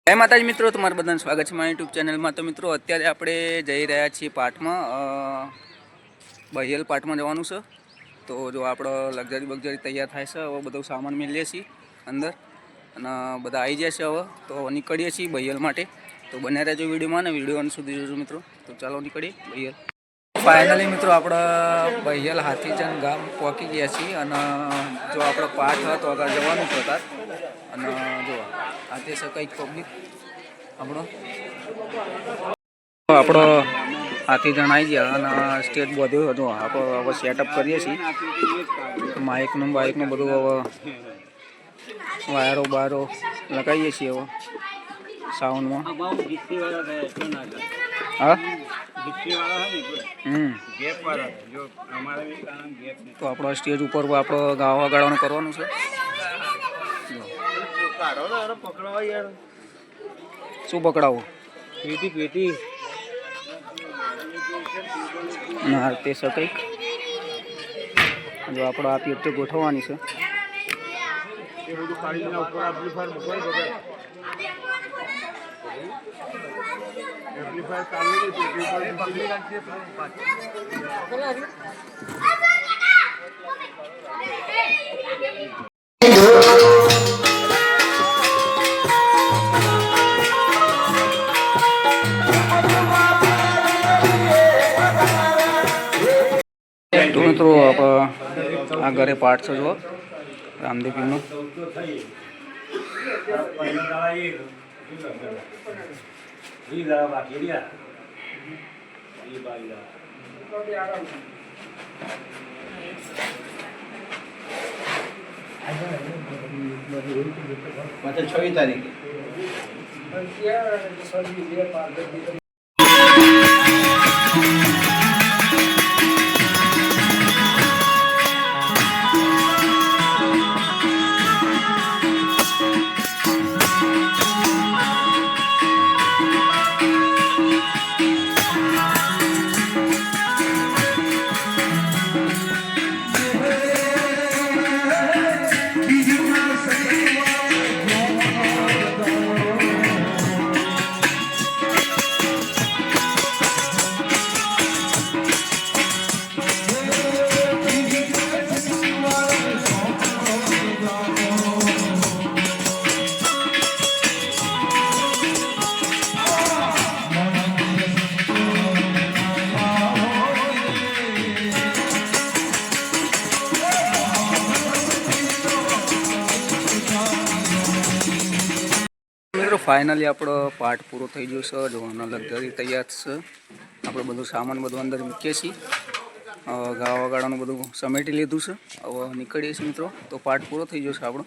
જય માતાજી મિત્રો, તમારું બધાનું સ્વાગત છે મારી યુટ્યુબ ચેનલમાં। તો મિત્રો અત્યારે આપણે જઈ રહ્યા છીએ પાટમાં, બહિયલ પાટમાં જવાનું છે। તો જો આપણો લક્ઝરી તૈયાર થાય છે, હવે બધો સામાન મેળવીએ છીએ અંદર અને બધા આવી જશે। હવે તો નીકળીએ છીએ બહિયલ માટે। તો બને રહેજો વિડીયોમાં ને વિડીયો અંત સુધી જોજો મિત્રો। તો ચાલો નીકળીએ બહિયલ। ફાઇનલી મિત્રો આપણે બહિયલ હાથીચંદ ગામ પહોંચી ગયા છીએ અને જો આપણો પાઠ હતો આગળ જવાનું છે તાર અને જો આ તે છે કંઈક પબ્લિક આપણો હાથીજણ આવી ગયા અને સ્ટેજ બધું હતું। આપણે હવે સેટઅપ કરીએ છીએ, માઇકનું બધું હવે વાયરો બાયરો લગાવીએ છીએ હવે સાઉન્ડમાં। હા તો આપણો સ્ટેજ ઉપર આપણો ગાવા ગાળવાનું કરવાનું છે। શું પકડાવો? પેટી ના તે છે કંઈક જો આપણે આ પેટી ગોઠવવાની છે। તો મિત્રો આ ઘરે પાઠ છે જો રામદેવપીરનો। मतलब 26 तारीख ફાઇનલી આપણો પાઠ પૂરો થઈ ગયો છે। જોવાનો લક્ઝરી તૈયાર છે, આપણે બધું સામાન બધું અંદર મૂકીએ છીએ, ગાવા વગાડવાનું બધું સમેટી લીધું છે। હવે નીકળીએ છીએ મિત્રો। તો પાઠ પૂરો થઈ ગયો છે આપણો।